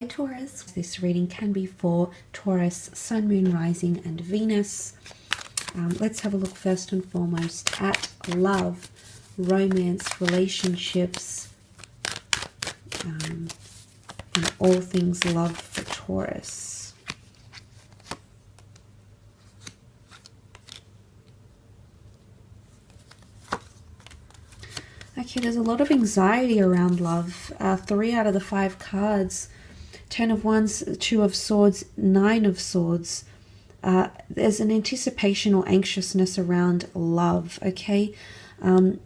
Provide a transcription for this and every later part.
Taurus. This reading can be for Taurus, Sun, Moon, Rising and Venus. Let's have a look first and foremost at love, romance, relationships, and all things love for Taurus. Okay, there's a lot of anxiety around love. 3 out of the 5 cards. 10 of Wands, 2 of Swords, 9 of Swords. There's an anticipation or anxiousness around love, okay? The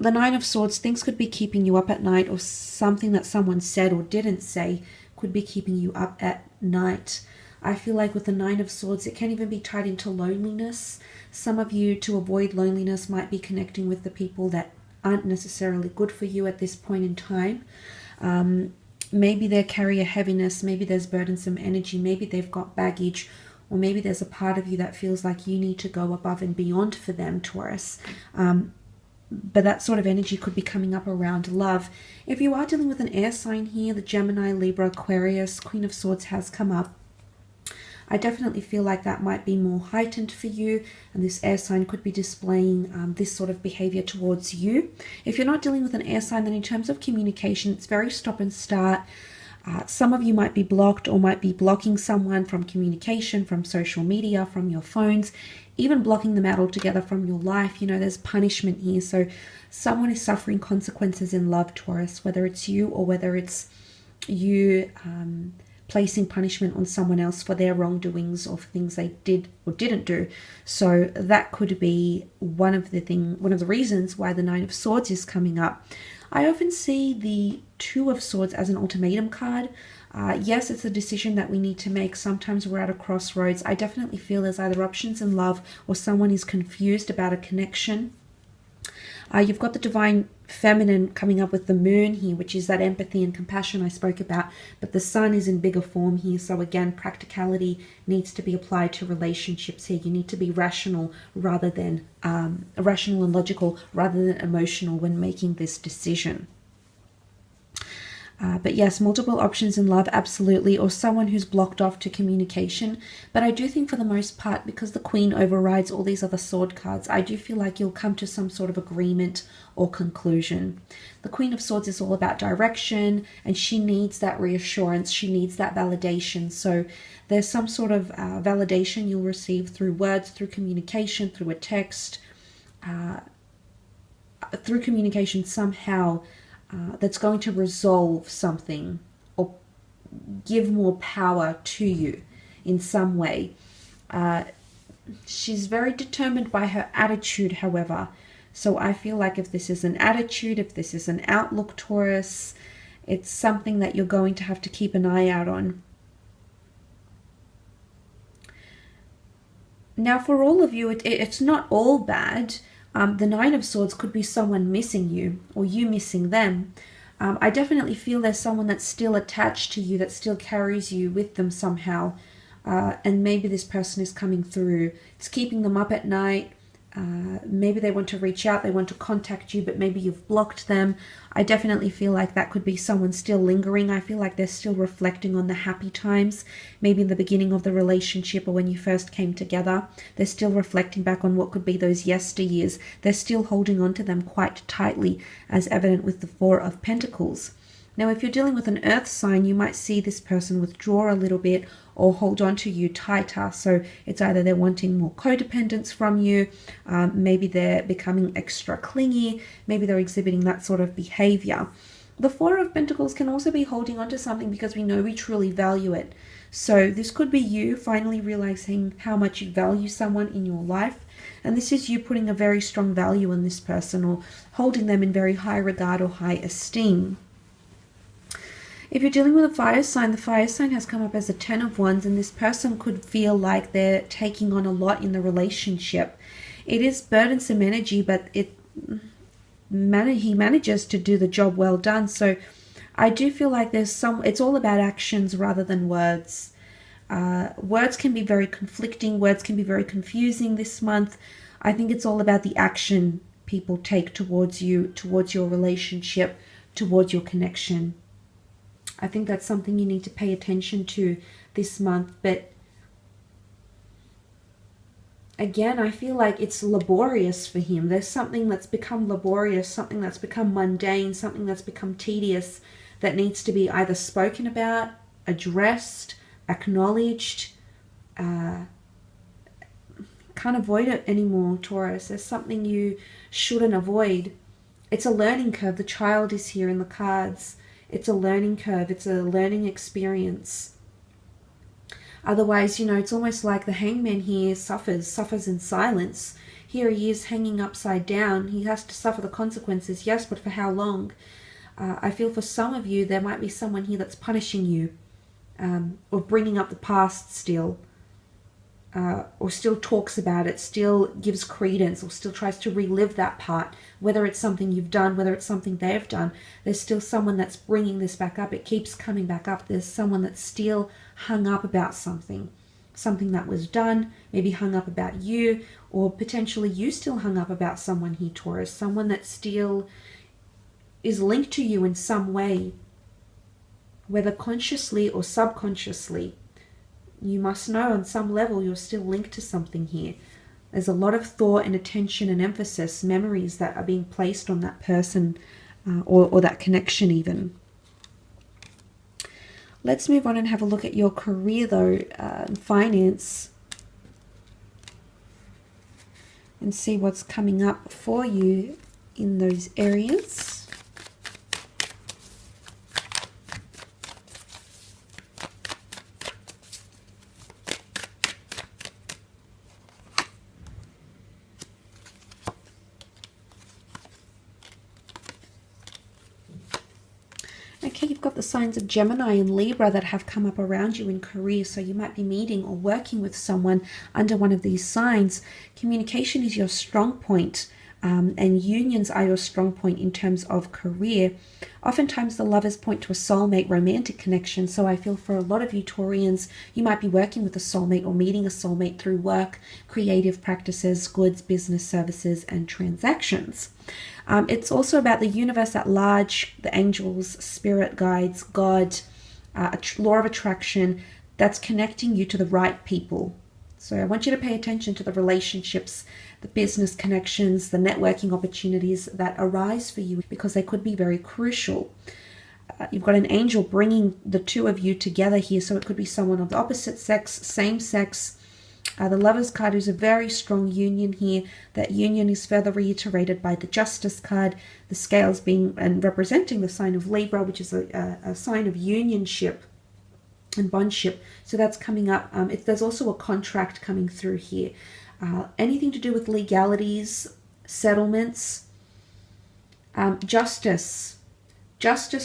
9 of Swords, things could be keeping you up at night, or something that someone said or didn't say could be keeping you up at night. I feel like with the 9 of Swords, it can even be tied into loneliness. Some of you, to avoid loneliness, might be connecting with the people that aren't necessarily good for you at this point in time. Maybe they carry a heaviness, maybe there's burdensome energy, maybe they've got baggage, or maybe there's a part of you that feels like you need to go above and beyond for them, Taurus. But that sort of energy could be coming up around love. If you are dealing with an air sign here, the Gemini, Libra, Aquarius, Queen of Swords has come up. I definitely feel like that might be more heightened for you, and this air sign could be displaying this sort of behavior towards you. If you're not dealing with an air sign, then in terms of communication, it's very stop and start. Some of you might be blocked or might be blocking someone from communication, from social media, from your phones, even blocking them out altogether from your life. You know, there's punishment here. So someone is suffering consequences in love, Taurus, whether it's you or whether it's you placing punishment on someone else for their wrongdoings or for things they did or didn't do. So that could be one of the reasons why the 9 of Swords is coming up. I often see the 2 of Swords as an ultimatum card. Yes, it's a decision that we need to make. Sometimes we're at a crossroads. I definitely feel there's either options in love or someone is confused about a connection. You've got the divine feminine coming up with the moon here, which is that empathy and compassion I spoke about, but the sun is in bigger form here. So again, practicality needs to be applied to relationships here. You need to be rational rather than rational and logical rather than emotional when making this decision. But yes, multiple options in love, absolutely, or someone who's blocked off to communication. But I do think for the most part, because the Queen overrides all these other sword cards, I do feel like you'll come to some sort of agreement or conclusion. The Queen of Swords is all about direction, and she needs that reassurance. She needs that validation. So there's some sort of validation you'll receive through words, through communication, through a text, through communication somehow. That's going to resolve something or give more power to you in some way. She's very determined by her attitude, however. So I feel like if this is an attitude, if this is an outlook, Taurus, it's something that you're going to have to keep an eye out on. Now, for all of you, it's not all bad. The 9 of Swords could be someone missing you or you missing them. I definitely feel there's someone that's still attached to you, that still carries you with them somehow. And maybe this person is coming through. It's keeping them up at night. Maybe they want to reach out, they want to contact you, but maybe you've blocked them. I definitely feel like that could be someone still lingering. I feel like they're still reflecting on the happy times, maybe in the beginning of the relationship or when you first came together. They're still reflecting back on what could be those yesteryears. They're still holding on to them quite tightly, as evident with the 4 of Pentacles. Now, if you're dealing with an earth sign, you might see this person withdraw a little bit or hold on to you tighter. So it's either they're wanting more codependence from you, maybe they're becoming extra clingy, maybe they're exhibiting that sort of behavior. The 4 of Pentacles can also be holding on to something because we know we truly value it. So this could be you finally realizing how much you value someone in your life. And this is you putting a very strong value on this person or holding them in very high regard or high esteem. If you're dealing with a fire sign, the fire sign has come up as a 10 of Wands, and this person could feel like they're taking on a lot in the relationship. It is burdensome energy, but he manages to do the job well done. So I do feel like it's all about actions rather than words. Words can be very conflicting. Words can be very confusing this month. I think it's all about the action people take towards you, towards your relationship, towards your connection. I think that's something you need to pay attention to this month. But again, I feel like it's laborious for him. There's something that's become laborious, something that's become mundane, something that's become tedious that needs to be either spoken about, addressed, acknowledged. Can't avoid it anymore, Taurus. There's something you shouldn't avoid. It's a learning curve. The child is here in the cards. It's a learning curve. It's a learning experience. Otherwise, you know, it's almost like the hangman here suffers in silence. Here he is hanging upside down. He has to suffer the consequences, yes, but for how long? I feel for some of you, there might be someone here that's punishing you, or bringing up the past still. Or still talks about it, still gives credence, or still tries to relive that part, whether it's something you've done, whether it's something they've done. There's still someone that's bringing this back up. It keeps coming back up. There's someone that's still hung up about something that was done, maybe hung up about you, or potentially you still hung up about someone here, Taurus, someone that still is linked to you in some way, whether consciously or subconsciously. You must know on some level you're still linked to something here. There's a lot of thought and attention and emphasis, memories that are being placed on that person, or that connection even. Let's move on and have a look at your career though, and finance, and see what's coming up for you in those areas. Okay, you've got the signs of Gemini and Libra that have come up around you in career. So you might be meeting or working with someone under one of these signs. Communication is your strong point, and unions are your strong point in terms of career. Oftentimes the lovers point to a soulmate romantic connection. So I feel for a lot of you Taurians, you might be working with a soulmate or meeting a soulmate through work, creative practices, goods, business, services, and transactions. It's also about the universe at large, the angels, spirit guides, God, law of attraction, that's connecting you to the right people. So I want you to pay attention to the relationships, the business connections, the networking opportunities that arise for you, because they could be very crucial. You've got an angel bringing the two of you together here, so it could be someone of the opposite sex, same sex. The Lovers card is a very strong union here. That union is further reiterated by the Justice card, the scales being and representing the sign of Libra, which is a sign of unionship and bondship. So that's coming up. There's also a contract coming through here. Anything to do with legalities, settlements, justice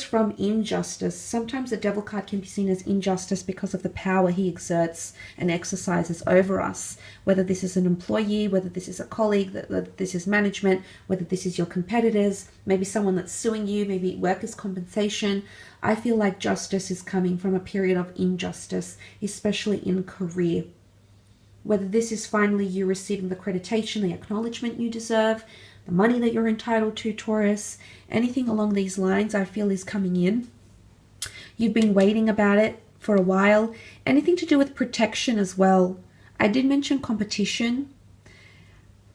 from injustice. Sometimes the Devil card can be seen as injustice because of the power he exerts and exercises over us. Whether this is an employee, whether this is a colleague, whether this is management, whether this is your competitors, maybe someone that's suing you, maybe workers' compensation. I feel like justice is coming from a period of injustice, especially in career. Whether this is finally you receiving the accreditation, the acknowledgement you deserve, the money that you're entitled to, Taurus, anything along these lines I feel is coming in. You've been waiting about it for a while. Anything to do with protection as well. I did mention competition,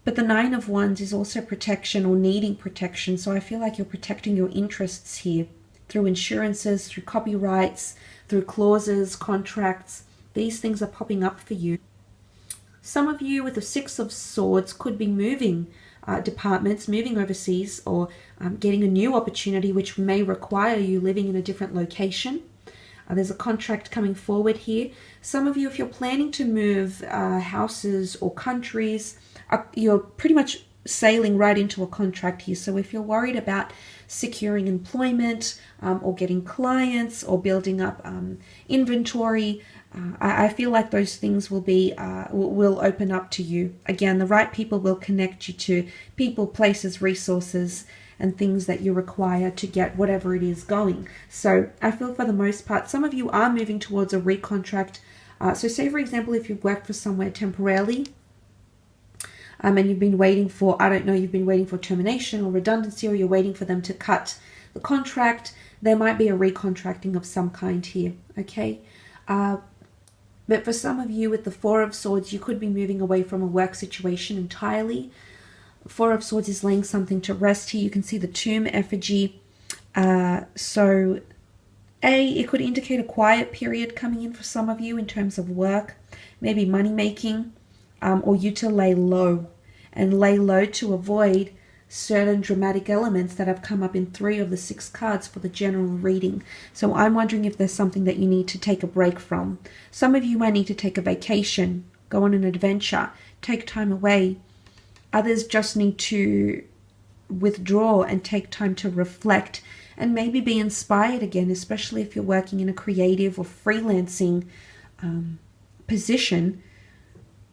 but the Nine of Wands is also protection or needing protection. So I feel like you're protecting your interests here through insurances, through copyrights, through clauses, contracts. These things are popping up for you. Some of you with the Six of Swords could be moving departments, moving overseas, or getting a new opportunity which may require you living in a different location. There's a contract coming forward here. Some of you, if you're planning to move houses or countries, you're pretty much sailing right into a contract here. So if you're worried about securing employment or getting clients or building up inventory, I feel like those things will open up to you. Again, the right people will connect you to people, places, resources, and things that you require to get whatever it is going. So I feel for the most part, some of you are moving towards a recontract. So say, for example, if you've worked for somewhere temporarily, and you've been waiting for, you've been waiting for termination or redundancy, or you're waiting for them to cut The contract, there might be a recontracting of some kind here, okay? But for some of you with the Four of Swords, you could be moving away from a work situation entirely. Four of Swords is laying something to rest here. You can see the tomb effigy. So it could indicate a quiet period coming in for some of you in terms of work, maybe money making, or you to lay low to avoid certain dramatic elements that have come up in 3 of the 6 cards for the general reading. So I'm wondering if there's something that you need to take a break from. Some of you might need to take a vacation, go on an adventure, take time away. Others just need to withdraw and take time to reflect and maybe be inspired again, especially if you're working in a creative or freelancing position.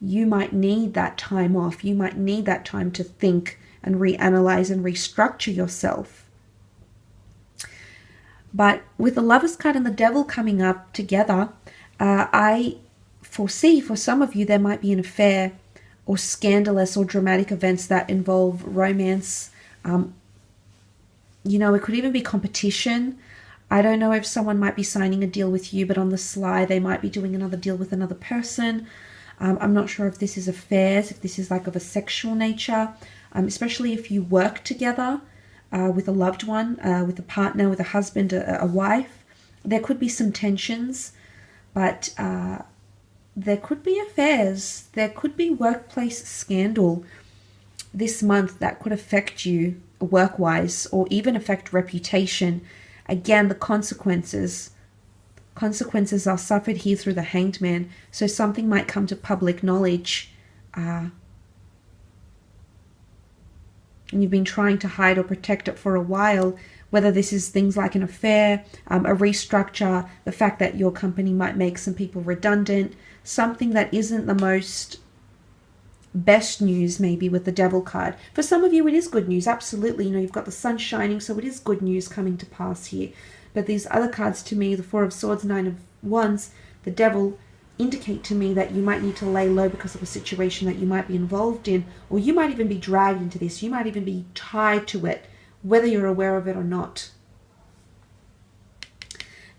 You might need that time off. You might need that time to think and reanalyze and restructure yourself. But with the Lovers card and the Devil coming up together, I foresee for some of you there might be an affair or scandalous or dramatic events that involve romance. You know, it could even be competition. I don't know if someone might be signing a deal with you, but on the sly, they might be doing another deal with another person. I'm not sure if this is affairs, if this is like of a sexual nature, especially if you work together with a loved one, with a partner, with a husband, a wife. There could be some tensions, but there could be affairs. There could be workplace scandal this month that could affect you work-wise or even affect reputation. Again, the consequences are suffered here through the Hanged Man. So something might come to public knowledge and you've been trying to hide or protect it for a while, whether this is things like an affair, a restructure, the fact that your company might make some people redundant, something that isn't the most best news maybe with the Devil card. For some of you it is good news, absolutely. You know, you've got the sun shining, so it is good news coming to pass here. But these other cards to me, the Four of Swords, Nine of Wands, the Devil, indicate to me that you might need to lay low because of a situation that you might be involved in, or you might even be dragged into this. You might even be tied to it, whether you're aware of it or not.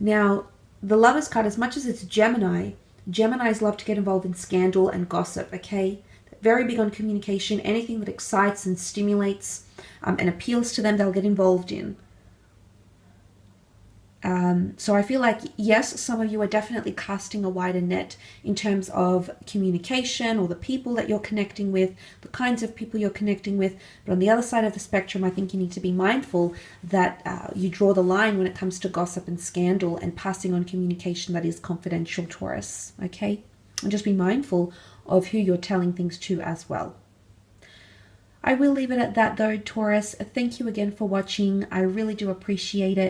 Now, the Lovers card, as much as it's Gemini, Geminis love to get involved in scandal and gossip, okay? Very big on communication. Anything that excites and stimulates and appeals to them, they'll get involved in. So I feel like, yes, some of you are definitely casting a wider net in terms of communication or the people that you're connecting with, the kinds of people you're connecting with. But on the other side of the spectrum, I think you need to be mindful that you draw the line when it comes to gossip and scandal and passing on communication that is confidential, Taurus, okay? And just be mindful of who you're telling things to as well. I will leave it at that though, Taurus. Thank you again for watching. I really do appreciate it.